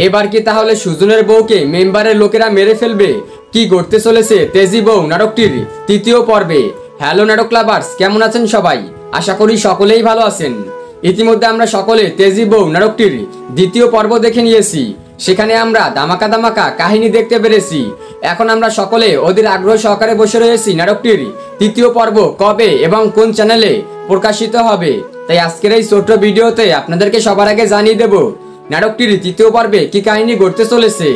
এবার কি তাহলে সুজনের বউকে মেম্বারের লোকেরা মেরে ফেলবে? কি ঘটতে চলেছে তেজি বউ নাটকটির তৃতীয় পর্বে। হ্যালো নাটক লাভার্স, কেমন আছেন সবাই? আশা করি সকলেই ভালো আছেন। ইতিমধ্যে আমরা সকলে তেজি বউ নাটকটির দ্বিতীয় পর্ব দেখে নিয়েছি। সেখানে আমরা ধামাকা ধামাকা কাহিনী দেখতে পেরেছি। এখন আমরা সকলে ওদের আগ্রহ সহকারে বসে রয়েছি নাটকটির তৃতীয় পর্ব কবে এবং কোন চ্যানেলে প্রকাশিত হবে। তাই আজকের এই ছোট্ট ভিডিওতে আপনাদেরকে সবার আগে জানিয়ে দেব নাটকটির তৃতীয় পর্বে কি কাহিনী ঘটতে চলেছে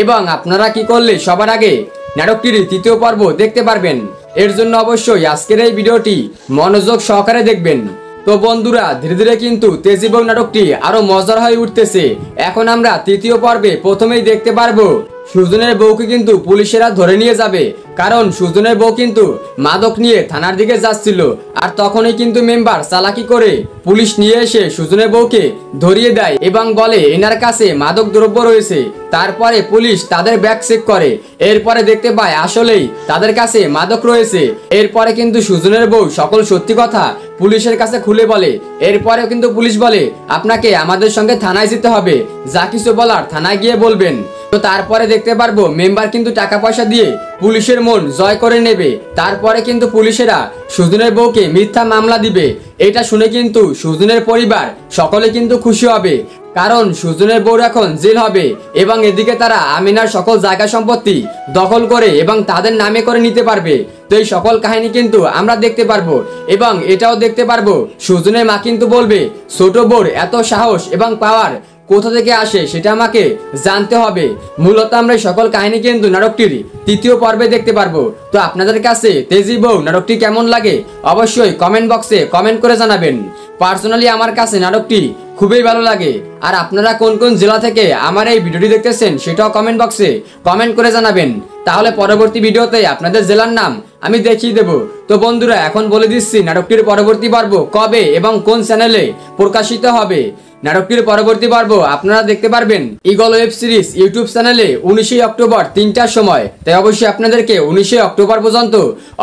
এবং আপনারা কি করলে সবার আগে নাটকটির তৃতীয় পর্ব দেখতে পারবেন। এর জন্য অবশ্যই আজকের এই ভিডিওটি মনোযোগ সহকারে দেখবেন। তো বন্ধুরা, ধীরে ধীরে কিন্তু তেজি বউ নাটকটি আরো মজার হয়ে উঠতেছে। এখন আমরা তৃতীয় পর্বে প্রথমেই দেখতে পারবো সুজনের বউকে কিন্তু পুলিশেরা ধরে নিয়ে যাবে, কারণ সুজনের বউ কিন্তু মাদক নিয়ে থানার দিকে যাচ্ছিল। আর তখনই কিন্তু মেম্বার চালাকি করে পুলিশ নিয়ে এসে সুজনের বউকে ধরিয়ে দেয় এবং বলে এনার কাছে মাদক দ্রব্য রয়েছে। তারপরে পুলিশ তাদের ব্যাগ চেক করে, এরপরে দেখতে পায় আসলেই তাদের কাছে মাদক রয়েছে। এরপরে কিন্তু সুজনের বউ সকল সত্যি কথা পুলিশের কাছে খুলে বলে। এরপরে কিন্তু পুলিশ বলে আপনাকে আমাদের সঙ্গে থানায় যেতে হবে, যা কিছু বলার থানায় গিয়ে বলবেন। তো তারপরে দেখতে পারবো মেম্বার কিন্তু টাকা পয়সা দিয়ে পুলিশের মন জয় করে নেবে। তারপরে কিন্তু পুলিশেরা সুজনের বউকে মিথ্যা মামলা দিবে। এটা শুনে কিন্তু সুজনের পরিবার সকলে কিন্তু খুশি হবে, কারণ সুজনের বউ এখন জেল হবে এবং এদিকে তারা আমিনার সকল জায়গা সম্পত্তি দখল করে এবং তাদের নামে করে নিতে পারবে। তো এই সকল কাহিনী কিন্তু আমরা দেখতে পারবো এবং এটাও দেখতে পারবো সুজনের মা কিন্তু বলবে ছোট বউর এত সাহস এবং পাওয়ার কোথা থেকে আসে সেটা আমাকে জানতে হবে। মূলত আমরা সকল কাহিনী কিন্তু নাটকটির তৃতীয় পর্বে দেখতে পারবো। তো আপনাদের কাছে তেজি বউ নাটকটি কেমন লাগে অবশ্যই কমেন্ট বক্সে কমেন্ট করে জানাবেন। পার্সোনালি আমার কাছে নাটকটি খুবই ভালো লাগে। আর আপনারা কোন কোন জেলা থেকে আমার এই ভিডিওটি দেখতেছেন সেটাও কমেন্ট বক্সে কমেন্ট করে জানাবেন, তাহলে পরবর্তী ভিডিওতে আপনাদের জেলার নাম আমি দেখিয়ে দেব। তো বন্ধুরা, এখন বলে দিচ্ছি নাটকটির পরবর্তী পর্ব কবে এবং কোন চ্যানেলে প্রকাশিত হবে। নাটকটির পরবর্তী পর্ব আপনারা দেখতে পারবেন ঈগল ওয়েব সিরিজ ইউটিউব চ্যানেলে 19 অক্টোবর 3টার সময়। তাই অবশ্যই আপনাদেরকে 19 অক্টোবর পর্যন্ত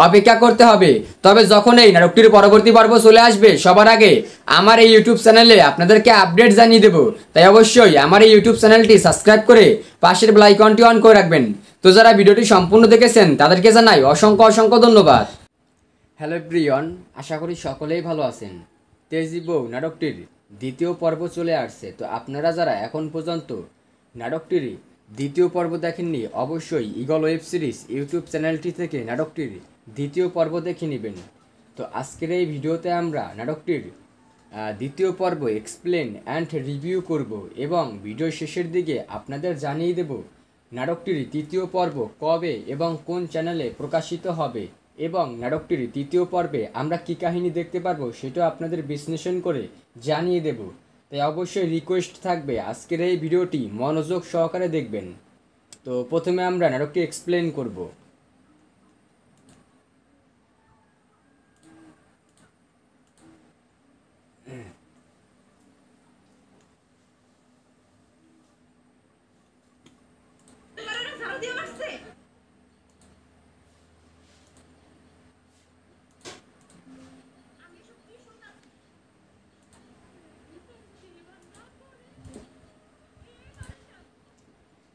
অপেক্ষা করতে হবে। তবে যখন এই নাটকটির পরবর্তী পর্ব চলে আসবে সবার আগে আমার এই ইউটিউব চ্যানেলে আপনাদেরকে আপডেট জানিয়ে দেব। তাই অবশ্যই আমার এই ইউটিউব চ্যানেলটি সাবস্ক্রাইব করে পাশের বেল আইকনটি অন করে রাখবেন। তো যারা ভিডিওটি সম্পূর্ণ দেখেছেন তাদেরকে জানাই অসংখ্য অসংখ্য ধন্যবাদ। হ্যালো এভরিওয়ান, আশা করি সকলেই ভালো আছেন। তেজি বউ নাটকটির দ্বিতীয় পর্ব চলে আসছে। তো আপনারা যারা এখন পর্যন্ত নাটকটির দ্বিতীয় পর্ব দেখেননি অবশ্যই ঈগল ওয়েব সিরিজ ইউটিউব চ্যানেলটি থেকে নাটকটির দ্বিতীয় পর্ব দেখে নেবেন। তো আজকের এই ভিডিওতে আমরা নাটকটির দ্বিতীয় পর্ব এক্সপ্লেন অ্যান্ড রিভিউ করব এবং ভিডিও শেষের দিকে আপনাদের জানিয়ে দেব নাটকটির তৃতীয় পর্ব কবে এবং কোন চ্যানেলে প্রকাশিত হবে এবং নাটকটির তৃতীয় পর্বে আমরা কী কাহিনী দেখতে পারবো সেটাও আপনাদের বিশ্লেষণ করে জানিয়ে দেব। তাই অবশ্যই রিকোয়েস্ট থাকবে আজকের এই ভিডিওটি মনোযোগ সহকারে দেখবেন। তো প্রথমে আমরা নাটকটি এক্সপ্লেন করব।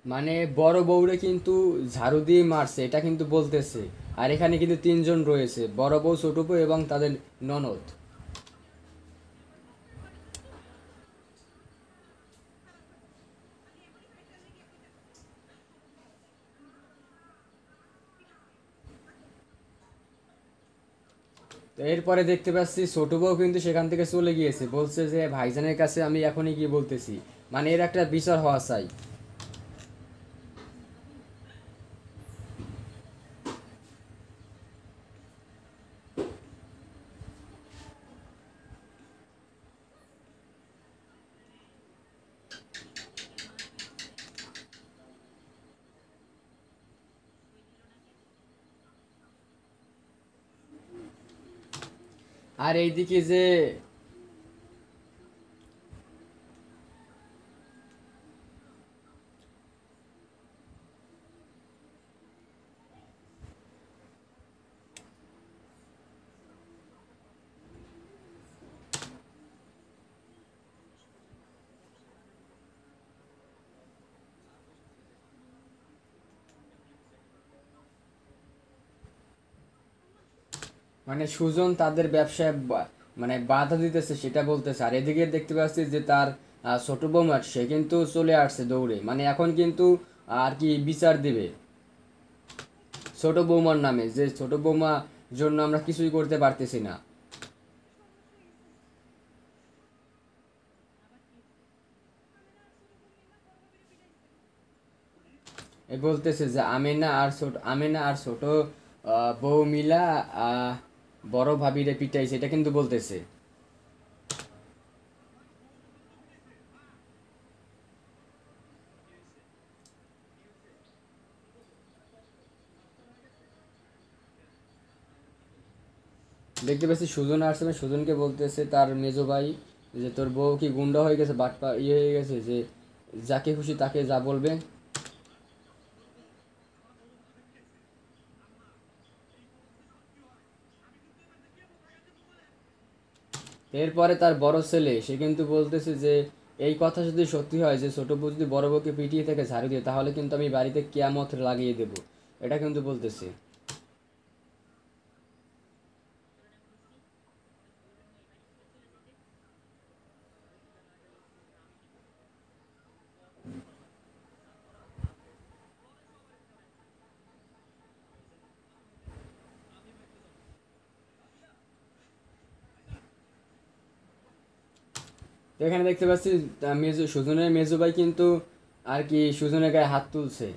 মানে বড় বউরে কিন্তু ঝাড়ু দিয়ে মারছে এটা কিন্তু বলতেছে। আর এখানে কিন্তু তিনজন রয়েছে, বড় বউ, ছোট বউ এবং তাদের ননদ। তো এরপরে দেখতে পাচ্ছি ছোট বউ কিন্তু সেখান থেকে চলে গিয়েছে, বলছে যে ভাইজানের কাছে আমি এখনই গিয়ে বলতেছি। মানে এর একটা বিচার হওয়া চাই। আর এইদিকে যে মানে সুজন তাদের ব্যবসায় মানে বাধা দিতেছে সেটা বলতেছে, আর এদিকে দেখতে পাচ্ছি যে তার ছোট বৌমা সে কিন্তু চলে আসছে দৌড়ে, মানে এখন কিন্তু আর কি বিচার দিবে ছোট বৌমার নামে, যে ছোট বৌমা জন্য আমরা কিছুই করতে পারতেছি না। এ বলতেছে যে আমেনা আর ছোট বউ মিলা আহ, বড় ভাবিরে পিটাইছে, এটা কিন্তু বলতেছে। দেখতে পাচ্ছি সুজন আসছে, সুজনকে বলতেছে তার মেজো ভাই যে তোর বউ কি গুন্ডা হয়ে গেছে, বাটপা ইয়ে হয়ে গেছে যে যাকে খুশি তাকে যা বলবে। এরপরে তার বড় ছেলে সে কিন্তু বলতেছে যে এই কথা যদি সত্যি হয় যে ছোট বউ যদি বড় বউকে পিটিয়ে থেকে ঝাড়ু দিয়ে, তাহলে কিন্তু আমি বাড়িতে কিয়ামত লাগিয়ে দেবো, এটা কিন্তু বলতেছে। তো এখানে দেখতে পাচ্ছি সুজনের মেজো ভাই কিন্তু আর কি সুজনের গায়ে হাত তুলছে।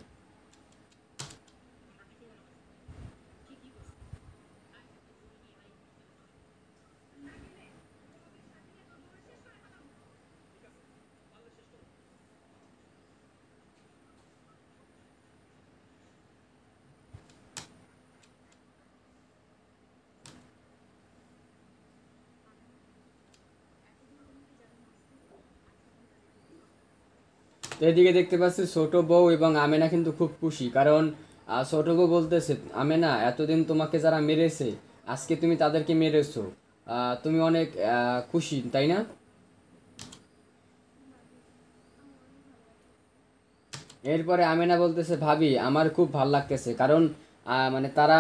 তো এদিকে দেখতে পাচ্ছি ছোট বউ এবং আমেনা কিন্তু খুব খুশি, কারণ ছোট বউ বলতেছে আমেনা এতদিন তোমাকে যারা মেরেছে আজকে তুমি তাদেরকে মেরেছো, তুমি অনেক খুশি তাই না? এরপরে আমেনা বলতেছে ভাবি আমার খুব ভাল লাগতেছে, কারণ মানে তারা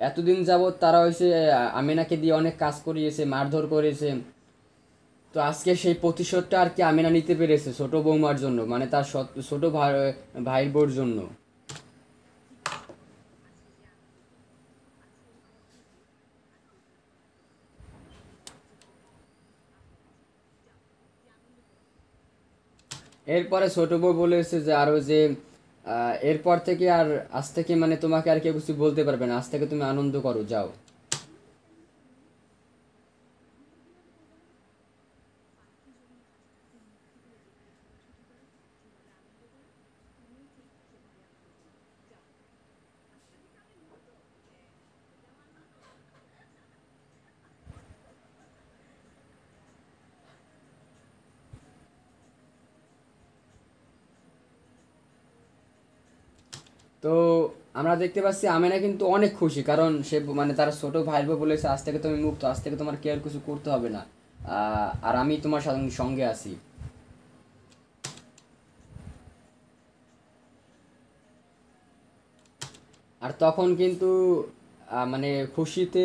এতদিন যাবৎ তারা হয়েছে আমেনাকে দিয়ে অনেক কাজ করিয়েছে, মারধর করেছে। তো আজকে সেই প্রতিশোধটা আর কি আমেনা নিতে পেরেছে ছোট বৌমার জন্য, মানে তার ছোট ভাইয়ের বউর জন্য। এরপরে ছোট বউ বলেছে যে আরো যে এরপর থেকে আর আজ থেকে মানে তোমাকে আর কেউ কিছু বলতে পারবে না, আজ থেকে তুমি আনন্দ করো যাও। তো আমরা দেখতে পাচ্ছি আমেনা কিন্তু অনেক খুশি, কারণ সে মানে তার ছোট ভাই বউ বলেছে আজ থেকে তুমি মুক্ত, আজ থেকে তোমার কেয়ার কিছু করতে হবে না, আর আমি তোমার সঙ্গে আছি। আর তখন কিন্তু মানে খুশিতে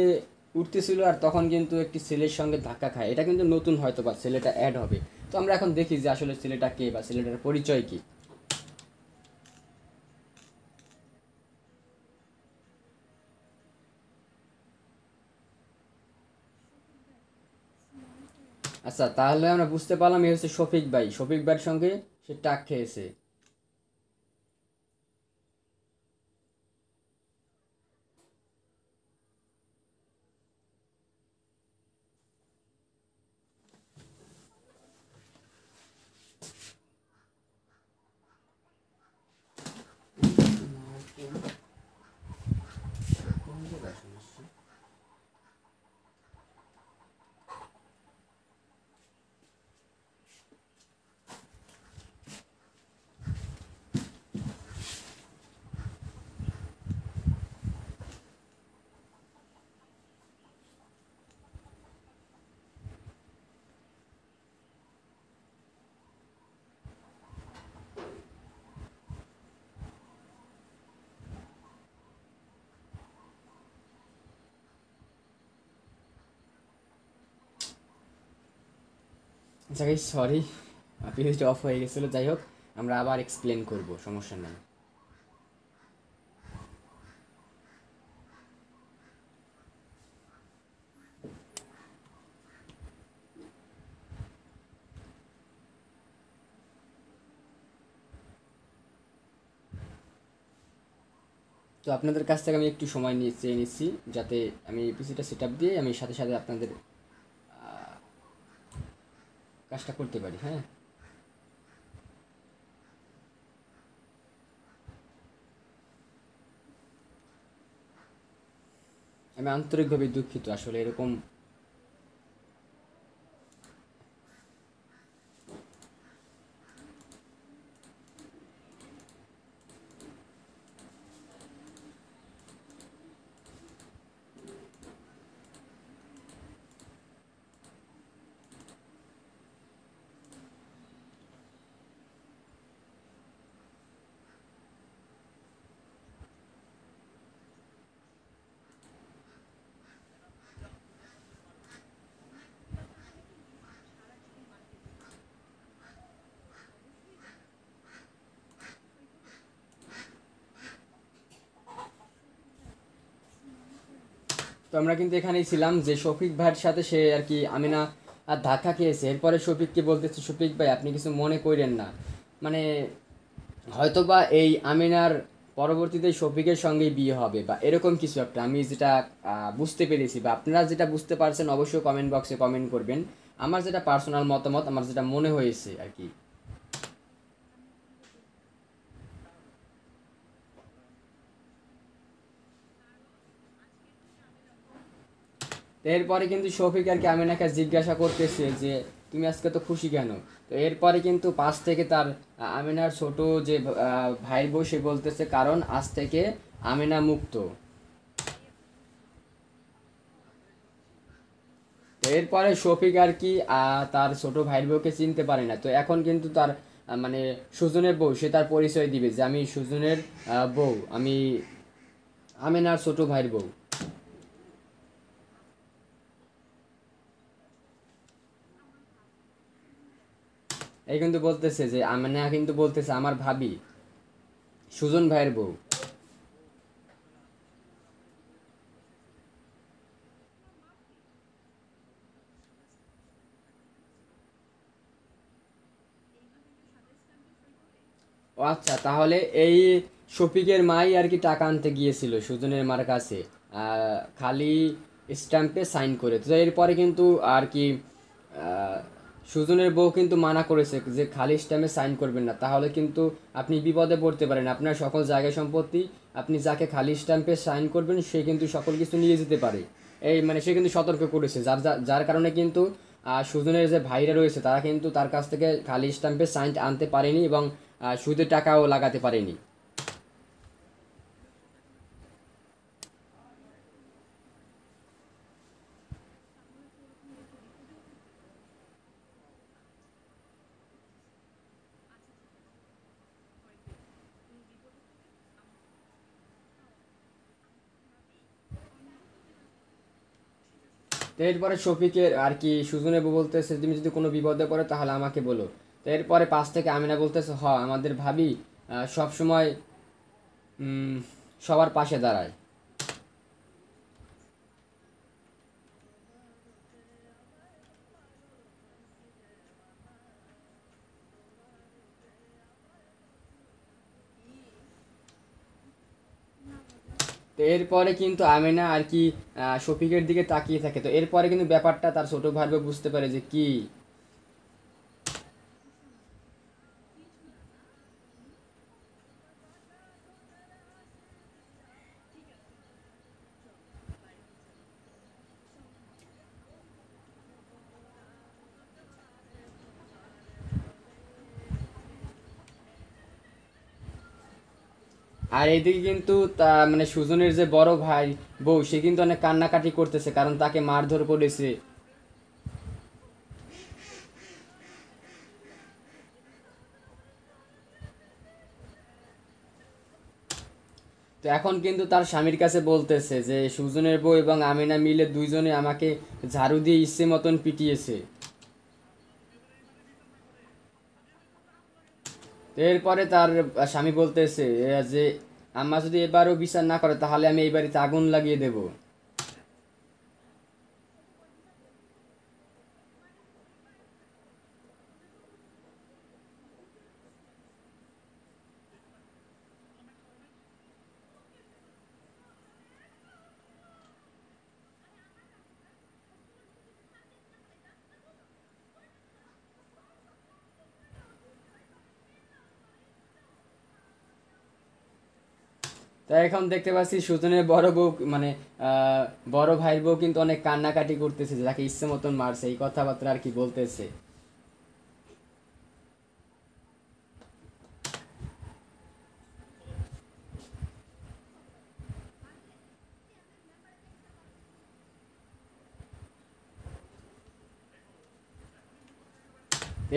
উঠতেছিল, আর তখন কিন্তু একটি ছেলের সঙ্গে ধাক্কা খায়, এটা কিন্তু নতুন হয়তো বা ছেলেটা অ্যাড হবে। তো আমরা এখন দেখি যে আসলে ছেলেটা কে বা ছেলেটার পরিচয় কি। আচ্ছা, তাহলে আমরা বুঝতে পারলাম এই হচ্ছে শফিক ভাই, শফিক ভাইয়ের সঙ্গে সে টাক খেয়েছে। আচ্ছা গাইস, সরি, পেজটা অফ হয়ে গেছিলো। যাই হোক, আমরা আবার এক্সপ্লেন করব, সমস্যা নাই। তো আপনাদের কাছ থেকে আমি একটু সময় নিয়ে চেয়ে নিচ্ছি, যাতে আমি পিসিটা সেট আপ দিয়ে আমি সাথে সাথে আপনাদের কাজটা করতে পারি। হ্যাঁ, আমি আন্তরিকভাবে দুঃখিত, আসলে এরকম। তো আমরা কিন্তু এখানেই ছিলাম যে শফিক ভাইয়ের সাথে সে আর কি আমিনা আর ধাক্কা খেয়েছে। এরপরে শফিককে বলতেছে, শফিক ভাই আপনি কিছু মনে করেন না, মানে হয়তোবা এই আমিনার পরবর্তীতে শফিকের সঙ্গেই বিয়ে হবে বা এরকম কিছু একটা, আমি যেটা বুঝতে পেরেছি বা আপনারা যেটা বুঝতে পারছেন অবশ্যই কমেন্ট বক্সে কমেন্ট করবেন। আমার যেটা পার্সোনাল মতামত, আমার যেটা মনে হয়েছে আর কি। তো এরপরে কিন্তু শফিক আর কি আমিনাকে জিজ্ঞাসা করতেছে যে তুমি আজকে তো খুশি কেন। তো এরপরে কিন্তু পাশ থেকে তার আমিনার ছোট যে ভাই বউ সে বলতেছে কারণ আজ থেকে আমিনা মুক্ত। তো এরপরে শফিক আর কি তার ছোট ভাইয়ের বউকে চিনতে পারে না। তো এখন কিন্তু তার মানে সুজনের বউ সে তার পরিচয় দিবে যে আমি সুজনের বউ, আমি আমিনার ছোট ভাইয়ের বউ। এই কিন্তু বলতেছে যে আমিনা কিন্তু বলতেছে আমার ভাবি সুজন ভাইয়ের বউ। ও আচ্ছা, তাহলে এই শফিকের মাই আর কি টাকা আনতে গিয়েছিল সুজনের মার কাছে, খালি স্ট্যাম্পে সাইন করে। তো এরপরে কিন্তু আর কি আহ, সুজনের বউ কিন্তু মানা করেছে যে খালি স্ট্যাম্পে সাইন করবেন না, তাহলে কিন্তু আপনি বিপদে পড়তে পারেন। আপনার সকল জায়গা সম্পত্তি আপনি যাকে খালি স্ট্যাম্পে সাইন করবেন সে কিন্তু সকল কিছু নিয়ে যেতে পারে। এই মানে সে কিন্তু সতর্ক করেছে, যার যার কারণে কিন্তু সুজনের যে ভাইরা রয়েছে তারা কিন্তু তার কাছ থেকে খালি স্ট্যাম্পে সাইন আনতে পারেনি এবং সুদের টাকাও লাগাতে পারেনি। তো এরপরে শফিকের আর কি সুজনে বলতেছে তুমি যদি কোনো বিপদে পড়ো তাহলে আমাকে বলো। তো এরপরে পাশ থেকে আমিনা বলতেছে আমাদের ভাবি সব সময় সবার পাশে দাঁড়ায়। তো এরপরে কিন্তু আমিনা আর কি শফিকের দিকে তাকিয়ে থাকে। তো এরপরে কিন্তু ব্যাপারটা তার ছোট ভাই বুঝতে পারে যে কি। আর এইদিকে কিন্তু তা মানে সুজনের যে বড় ভাই বউ সে কিন্তু অনেক কান্নাকাটি করতেছে কারণ তাকে মারধর করেছে। তো এখন কিন্তু তার স্বামীর কাছে বলতেছে যে সুজনের বউ এবং আমিনা মিলে দুইজনে আমাকে ঝাড়ু দিয়ে ইচ্ছে মতন পিটিয়েছে। তো এরপরে তার স্বামী বলতেছে যে আম্মা যদি এবারও বিচার না করে তাহলে আমি এই বাড়িতে আগুন লাগিয়ে দেব। তাই এখন দেখতে পাচ্ছি সুজনের বড় বউ মানে আহ, বড় ভাইয়ের বউ কিন্তু অনেক কান্নাকাটি করতেছে, যাকে ইচ্ছে মতন মারছে এই কথাবার্তা আর কি বলতেছে।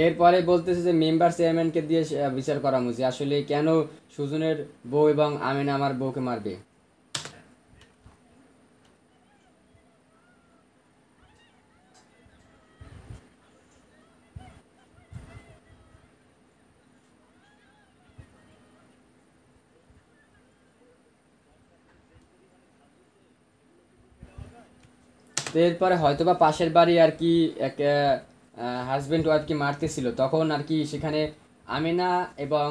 এরপরে বলতেছে যে মেম্বার চেয়ারম্যানকে দিয়ে বিচার করা উচিত, আসলে কেন সুজনের বউ এবং আমিনা আমার বউকে মারবে। তো এরপরে হয়তোবা পাশের বাড়ি আর কি এক হাজবেন্ড ওয়াইফকে মারতেছিল, তখন আর কি সেখানে আমিনা এবং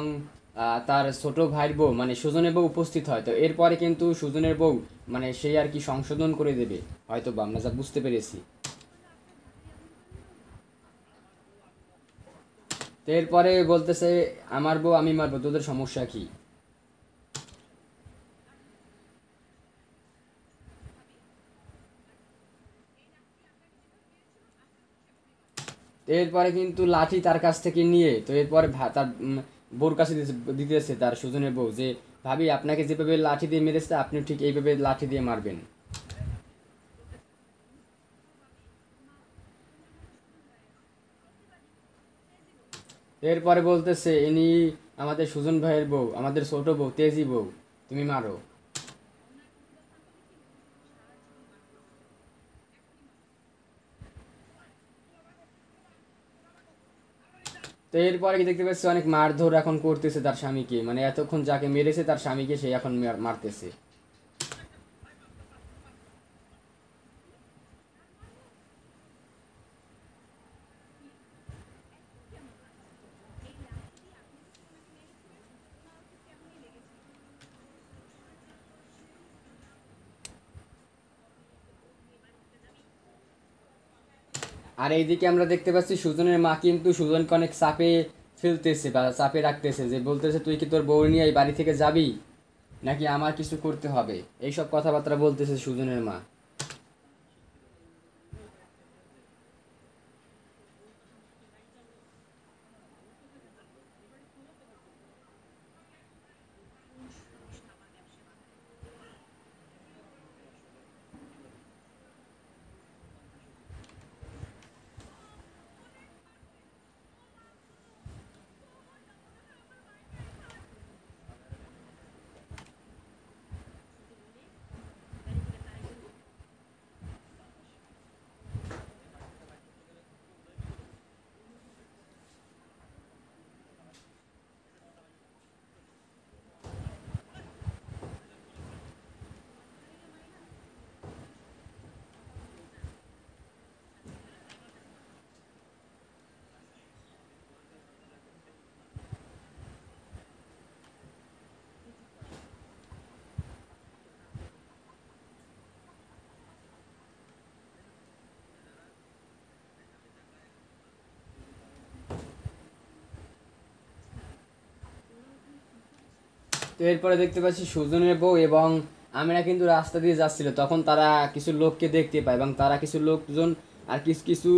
তার ছোট ভাইয়ের বউ মানে সুজনের বউ উপস্থিত হয়। তো এরপরে কিন্তু সুজনের বউ মানে সেই আর কি সংশোধন করে দেবে হয়তোবা, আমরা যা বুঝতে পেরেছি। তো এরপরে বলতেছে আমার বউ আমি মারবো, তোদের সমস্যা কি। তো এরপরে কিন্তু লাঠি তার কাছ থেকে নিয়ে তো এরপরে তার বউর কাছে দিতেছে তার সুজনের বউ যে ভাবি আপনাকে যেভাবে লাঠি দিয়ে মেরেছে আপনি ঠিক এইভাবে লাঠি দিয়ে মারবেন। এরপরে বলতেছে ইনি আমাদের সুজন ভাইয়ের বউ, আমাদের ছোট বউ তেজি বউ, তুমি মারো। তো এরপরে কি দেখতে পাচ্ছি অনেক মারধর এখন করতেছে তার স্বামীকে, মানে এতক্ষণ যাকে মেরেছে তার স্বামীকে সে এখন মারতেছে। আর এইদিকে আমরা দেখতে পাচ্ছি সুজনের মা কিন্তু সুজনকে অনেক চাপে ফেলতেছে বা চাপে রাখতেছে, যে বলতেছে তুই কি তোর বউ নিয়ে এই বাড়ি থেকে যাবি নাকি আমার কিছু করতে হবে, এইসব কথাবার্তা বলতেছে সুজনের মা। তো এরপরে দেখতে পাচ্ছি সুজনের বউ এবং আমিরা কিন্তু রাস্তা দিয়ে যাচ্ছিল, তখন তারা কিছু লোককে দেখতে পায় এবং তারা কিছু লোকজন আর কিছু কিছু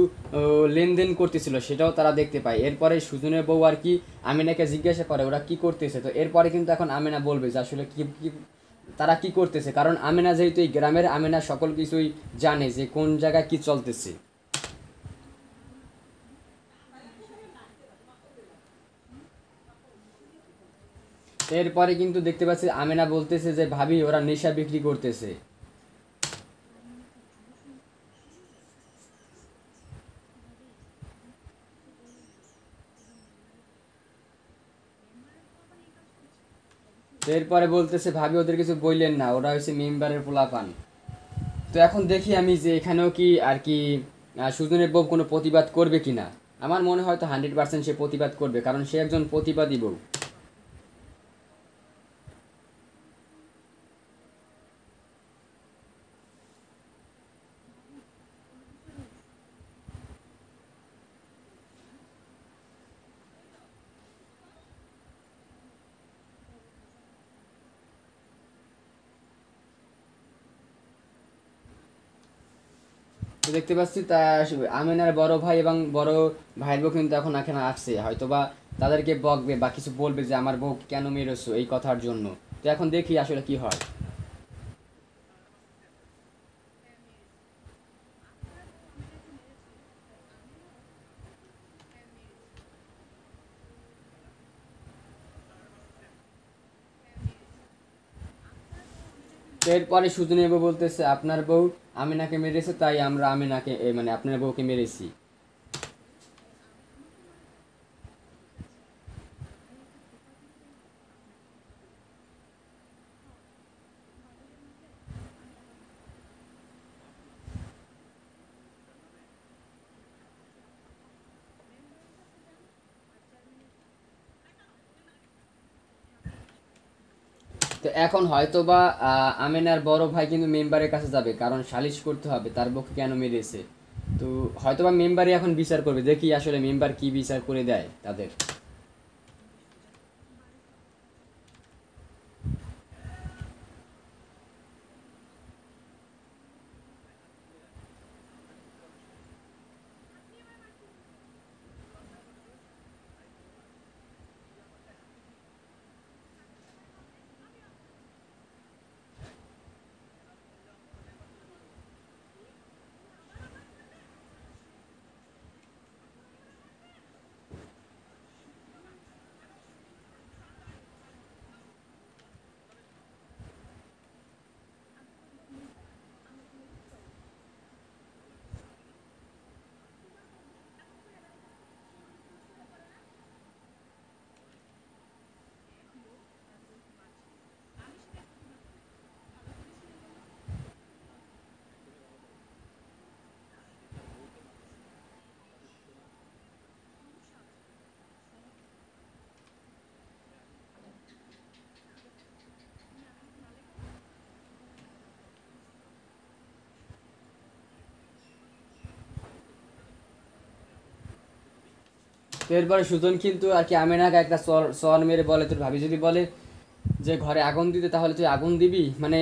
লেনদেন করতেছিল সেটাও তারা দেখতে পায়। এরপরে সুজনের বউ আর কি আমিনাকে জিজ্ঞাসা করে ওরা কি করতেছে। তো এরপরে কিন্তু এখন আমিনা বলবে যে আসলে কি কি তারা কি করতেছে, কারণ আমিনা যেহেতু এই গ্রামের, আমিনা সকল কিছুই জানে যে কোন জায়গায় কি চলতেছে। এরপরে কিন্তু দেখতে পাচ্ছি আমিনা বলতেছে যে ভাবি ওরা নেশা বিক্রি করতেছে। এরপরে বলতেছে ভাবি ওদের কিছু বললেন না, ওরা হচ্ছে মেম্বারের পোলাপান। তো এখন দেখি আমি যে এখানেও কি আর কি সুজনের বউ কোনো প্রতিবাদ করবে কিনা। আমার মনে হয় তো 100% সে প্রতিবাদ করবে, কারণ সে একজন প্রতিবাদী বউ। তো দেখতে পাচ্ছি তা আমিনার বড় ভাই এবং বড় ভাইয়ের বউ কিন্তু এখন এখানে আসছে, হয়তোবা তাদেরকে বকবে বা কিছু বলবে যে আমার বউ কেন মেরেছো এই কথার জন্য। তো এখন দেখি আসলে কি হয়। তো এরপরে সুজনী বউ বলতেছে আপনার বউ আমিনাকে মেরেছে, তাই আমরা আমিনাকে মানে আপনার বউকে মেরেছি। তো এখন হয়তোবা আমিনার বড় ভাই কিন্তু মেম্বারের কাছে যাবে, কারণ সালিশ করতে হবে তার বউকে কেন মেরেছে। তো হয়তোবা মেম্বারই এখন বিচার করবে, দেখি আসলে মেম্বার কি বিচার করে দেয় তাদের। তো এরপরে সুজন কিন্তু আর কি আমিনাকে একটা চর মেরে বলে, তোর ভাবি যদি বলে যে ঘরে আগুন দিতে তাহলে তুই আগুন দিবি, মানে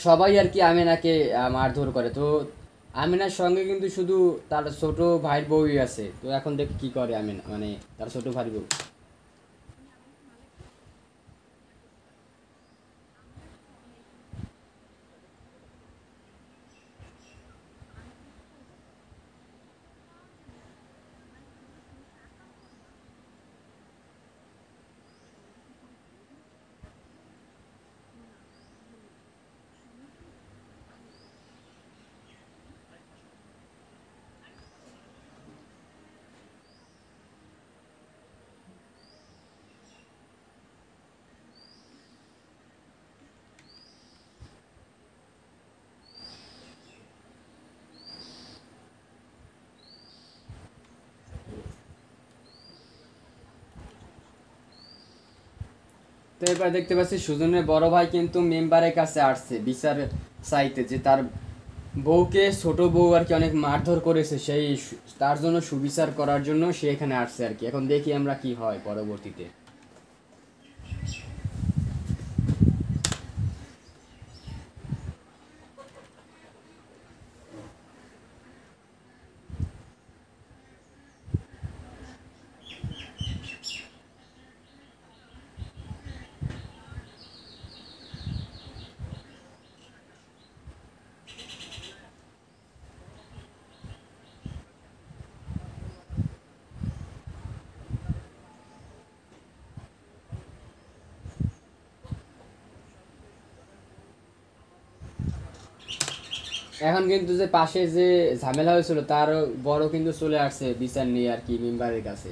সবাই আর কি আমিনাকে মারধর করে। তো আমিনার সঙ্গে কিন্তু শুধু তার ছোট ভাইয়ের বউই আছে। তো এখন দেখি কি করে আমিনা, মানে তার ছোট ভাইয়ের বউ। তো এবার দেখতে পাচ্ছি সুজনের বড় ভাই কিন্তু মেম্বারের কাছে আসছে বিচার চাইতে, যে তার বউকে ছোট বউ আর কি অনেক মারধর করেছে, সেই তার জন্য সুবিচার করার জন্য সে এখানে আসছে আর কি। এখন দেখি আমরা কি হয় পরবর্তীতে। এখন কিন্তু যে পাশে যে ঝামেলা হয়েছিল তার বড় কিন্তু চলে আসছে বিচার নিয়ে আর কি মেম্বারের কাছে।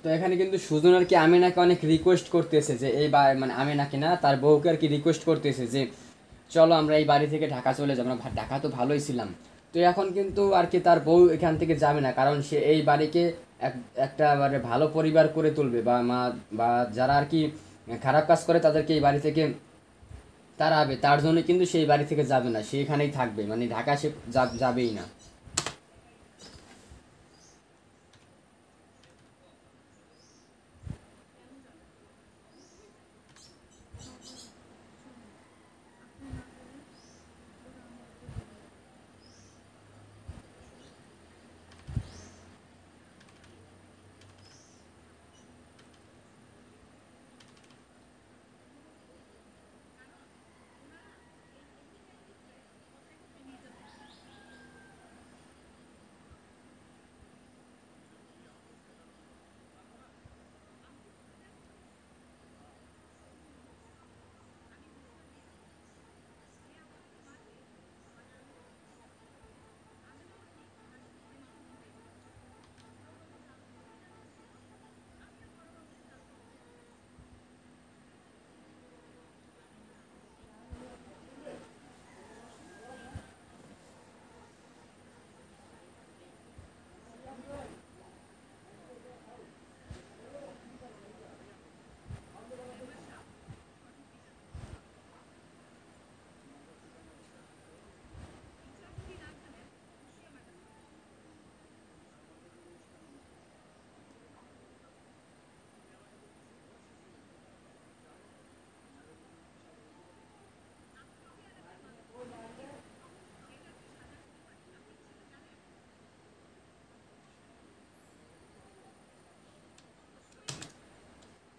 তো এখানে কিন্তু সুজন আর কি আমিনাকে অনেক রিকোয়েস্ট করতেছে যে এই মানে আমিনাকে না, তার বউকে আর কি রিকোয়েস্ট করতেছে যে চলো আমরা এই বাড়ি থেকে ঢাকা চলে যাবো, আমরা ঢাকা তো ভালোই ছিলাম। তো এখন কিন্তু আর কি তার বউ এখান থেকে যাবে না, কারণ সে এই বাড়িকে একটা মানে ভালো পরিবার করে তুলবে, বা বা যারা আর কি খারাপ কাজ করে তাদেরকে এই বাড়ি থেকে তাড়াবে, তার জন্য কিন্তু সেই বাড়ি থেকে যাবে না, সে এখানেই থাকবে, মানে ঢাকা সে যাবেই না।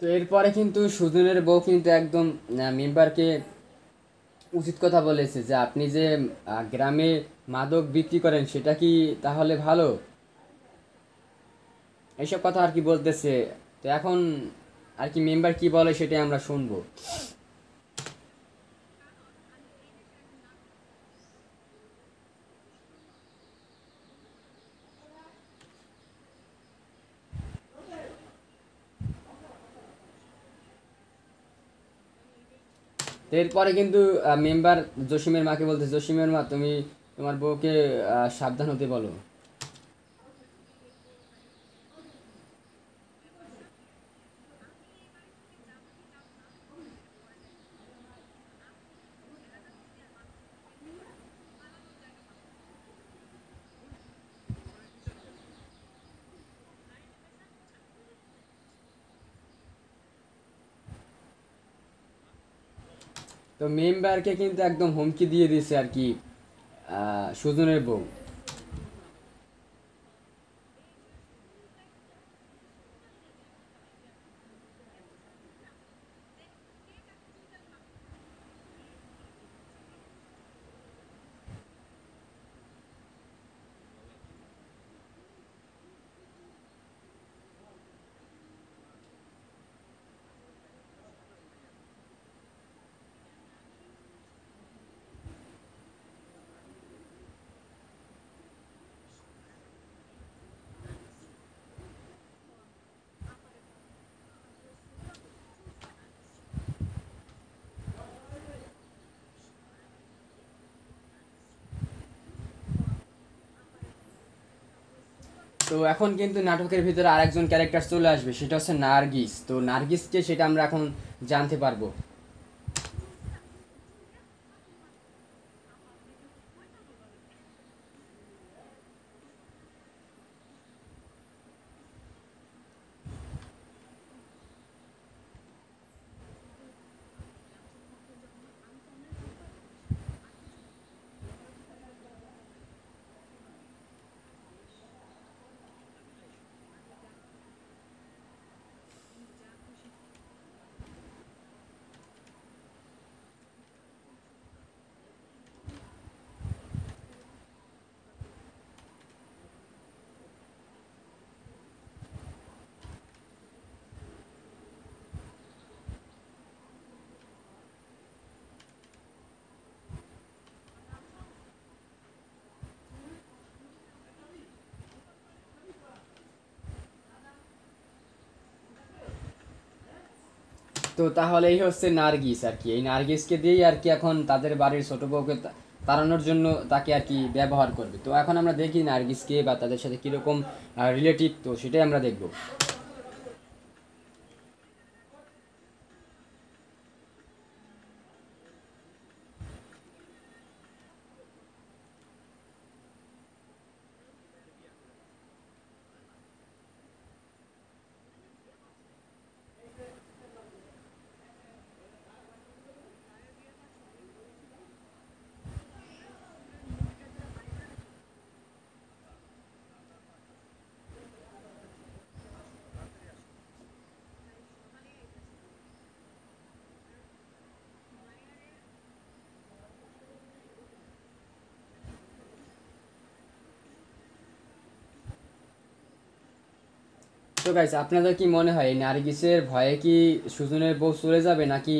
তো এরপরে কিন্তু সুজনের বউ কিন্তু একদম মেম্বারকে উচিত কথা বলেছে যে আপনি যে গ্রামে মাদক বিক্রি করেন সেটা কি তাহলে ভালো, এইসব কথা আর কি বলতেছে। তো এখন আর কি মেম্বার কি বলে সেটাই আমরা শুনবো। তো এরপরে কিন্তু মেম্বার জসিমের মাকে বলতে, জসিমের মা তুমি তোমার বউকে সাবধান হতে বলো। তো মেম্বারকে কিন্তু একদম হুমকি দিয়ে দিয়েছে আর কি সুজনের বউ। তো এখন কিন্তু নাটকের ভিতরে আরেকজন ক্যারেক্টার চলে আসবে, সেটা হচ্ছে নার্গিস। তো নার্গিসকে সেটা আমরা এখন জানতে পারবো। তো তাহলে এই হচ্ছে নার্গিস আর কি, এই নার্গিসকে দিয়েই আর কি এখন তাদের বাড়ির ছোট বউকে তাড়ানোর জন্য তাকে আর কি ব্যবহার করবে। তো এখন আমরা দেখি নার্গিসকে বা তাদের সাথে কীরকম রিলেটিভ, তো সেটাই আমরা দেখব। তো গাইস, আপনাদের কি মনে হয় এই নার্গিসের ভয়ে কি সুজনের বউ চলে যাবে, নাকি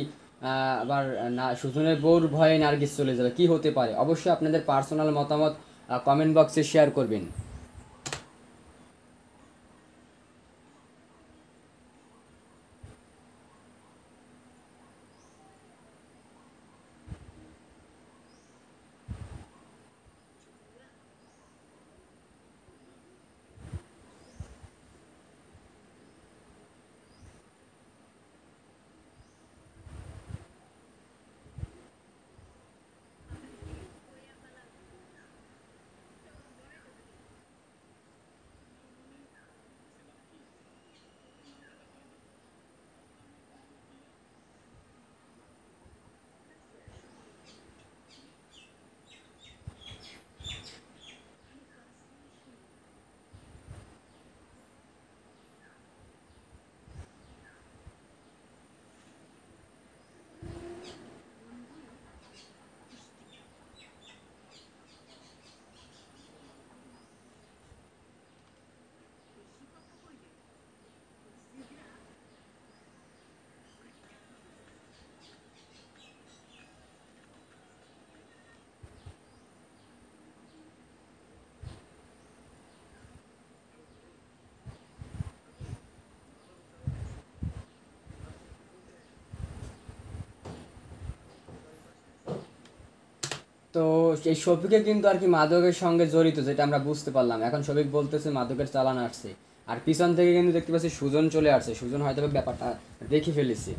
আবার না সুজনের বউর ভয়ে নার্গিস চলে যাবে, কি হতে পারে? অবশ্যই আপনাদের পার্সোনাল মতামত কমেন্ট বক্সে শেয়ার করবেন। তো এই শফিকে কিন্তু আর কি মাদকের সঙ্গে জড়িত, যেটা আমরা বুঝতে পারলাম। এখন শফিক বলতেছে মাদকের চালান আসছে, আর পিছন থেকে কিন্তু দেখতে পাচ্ছি সুজন চলে আসছে। সুজন হয়তো ব্যাপারটা দেখে ফেলেছে।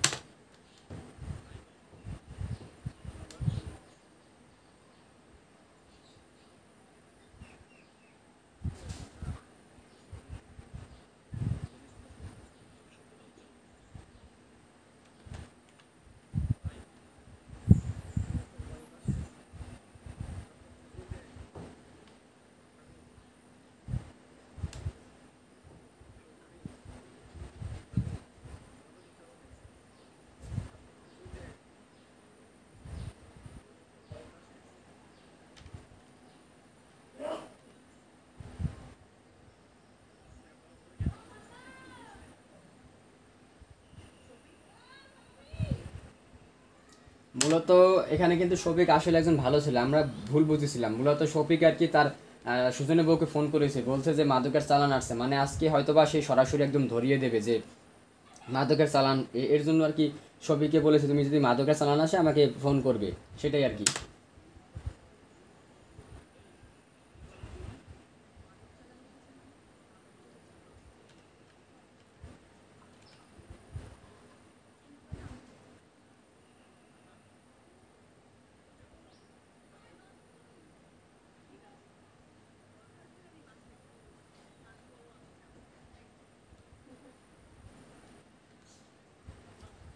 মূলত এখানে কিন্তু শফিক আসলে একজন ভালো ছিল, আমরা ভুল বুঝেছিলাম। মূলত শফিক আর কি তার সুজনের বউকে ফোন করেছে, বলছে যে মাদকের চালান আসছে, মানে আজকে হয়তোবা সে সরাসরি একদম ধরিয়ে দেবে যে মাদকের চালান। এর জন্য আর কি শফিককে বলেছে তুমি যদি মাদকের চালান আসে আমাকে ফোন করবে, সেটাই আর কি।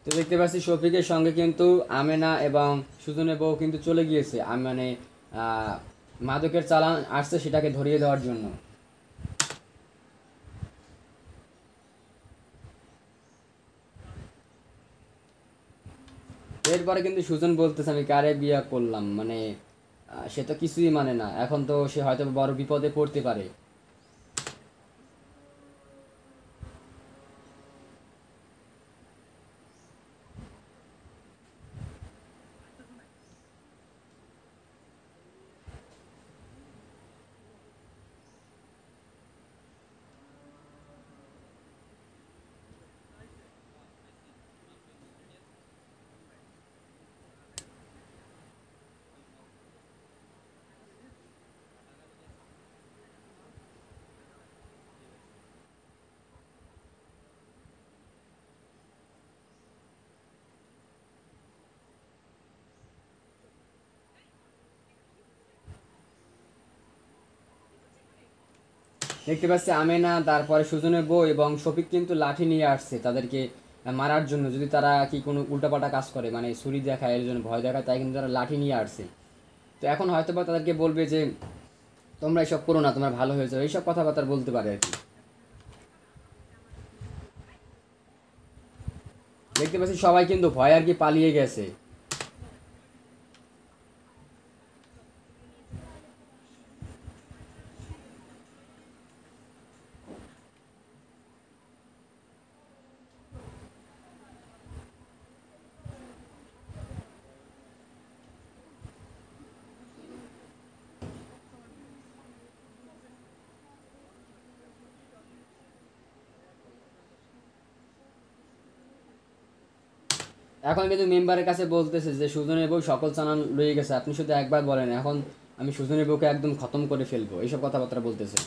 তো দেখতে পাচ্ছি শফিকের সঙ্গে কিন্তু আমেনা এবং সুজনের বউ কিন্তু চলে গিয়েছে, মানে আহ, মাদকের চালান আসছে সেটাকে ধরিয়ে দেওয়ার জন্য। এরপরে কিন্তু সুজন বলতেছে আমি কারে বিয়ে করলাম, মানে সে তো কিছুই মানে না, এখন তো সে হয়তো বড় বিপদে পড়তে পারে। দেখতে পাচ্ছি আমেনা, তারপরে সুজনের বউ এবং শফিক কিন্তু লাঠি নিয়ে আসছে তাদেরকে মারার জন্য, যদি তারা কি কোনো উল্টাপাল্টা কাজ করে, মানে ছুরি দেখায়, এর জন্য ভয় দেখায়, তাই কিন্তু তারা লাঠি নিয়ে আসছে। তো এখন হয়তো বা তাদেরকে বলবে যে তোমরা এসব করো না, তোমরা ভালো হয়েছে, এইসব কথাবার্তা বলতে পারে আর কি। দেখতে পাচ্ছি সবাই কিন্তু ভয় আর কি পালিয়ে গেছে। এখন কিন্তু মেম্বারের কাছে বলতেছে যে সুজনের বউ সকল চালান লয়ে গেছে, আপনি শুধু একবার বলেন, এখন আমি সুজনের বউকে একদম খতম করে ফেলবো, এইসব কথাবার্তা বলতেছে।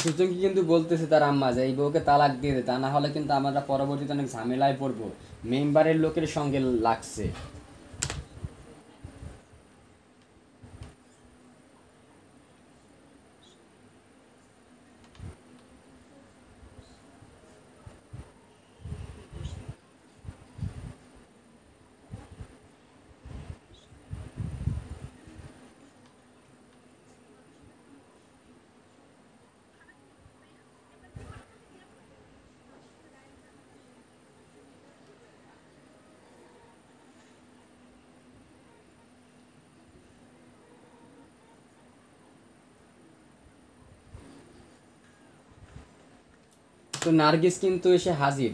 সুজনকে কিন্তু বলতেছে তার আম্মা যে এই বউকে তালাক দিয়ে দে, তা না হলে কিন্তু আমরা পরবর্তীতে অনেক ঝামেলায় পড়বো, মেম্বারের লোকের সঙ্গে লাগছে। তো নার্গিস কিন্তু এসে হাজির।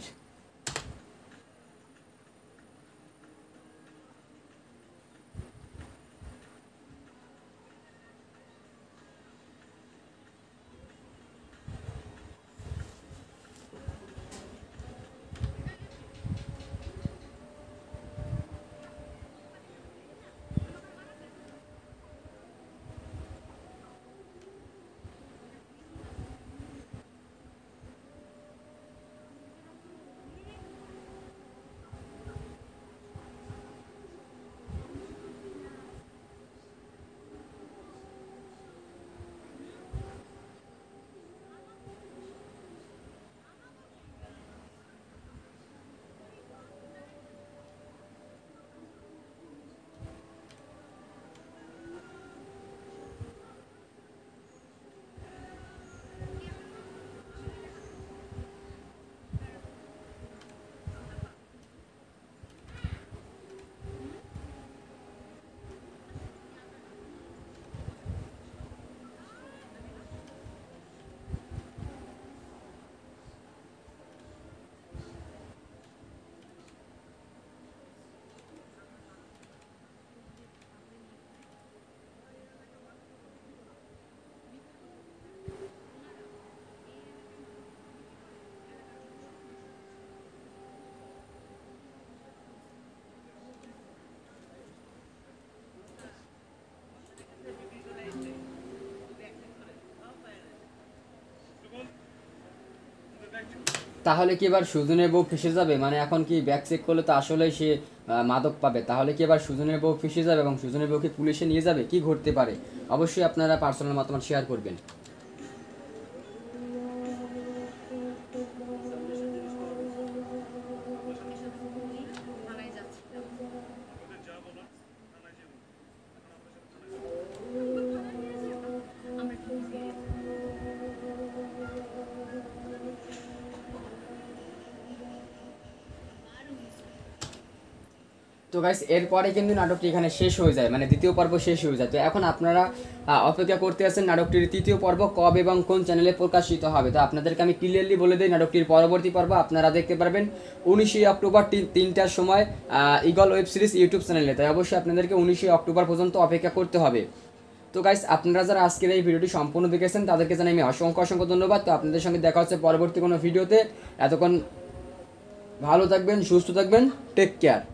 তাহলে কি এবার সুজনের বউ ফেসে যাবে, মানে এখন কি ব্যাক চেক করলে তো আসলে সে মাদক পাবে, তাহলে কি এবার সুজনের বউ ফেসে যাবে এবং সুজনের বউকে পুলিশে নিয়ে যাবে, কি ঘটতে পারে? অবশ্যই আপনারা পার্সোনাল মতামত শেয়ার করবেন। তো গাইস এরপরে কিন্তু নাটকটি এখানে শেষ হয়ে যায়, মানে দ্বিতীয় পর্ব শেষ হয়ে যায়। তো এখন আপনারা অপেক্ষা করতে আছেন নাটকটির তৃতীয় পর্ব কবে এবং কোন চ্যানেলে প্রকাশিত হবে। তো আপনাদেরকে আমি ক্লিয়ারলি বলে দিই, নাটকটির পরবর্তী পর্ব আপনারা দেখতে পারবেন 19 অক্টোবর 3টার সময় ইগল ওয়েব সিরিজ ইউটিউব চ্যানেলে। তাই অবশ্যই আপনাদেরকে 19 অক্টোবর পর্যন্ত অপেক্ষা করতে হবে। তো গাইস আপনারা যারা আজকের এই ভিডিওটি সম্পূর্ণ দেখেছেন তাদেরকে জানাই আমি অসংখ্য ধন্যবাদ। তো আপনাদের সঙ্গে দেখা হচ্ছে পরবর্তী কোনো ভিডিওতে। এতক্ষণ ভালো থাকবেন, সুস্থ থাকবেন, টেক কেয়ার।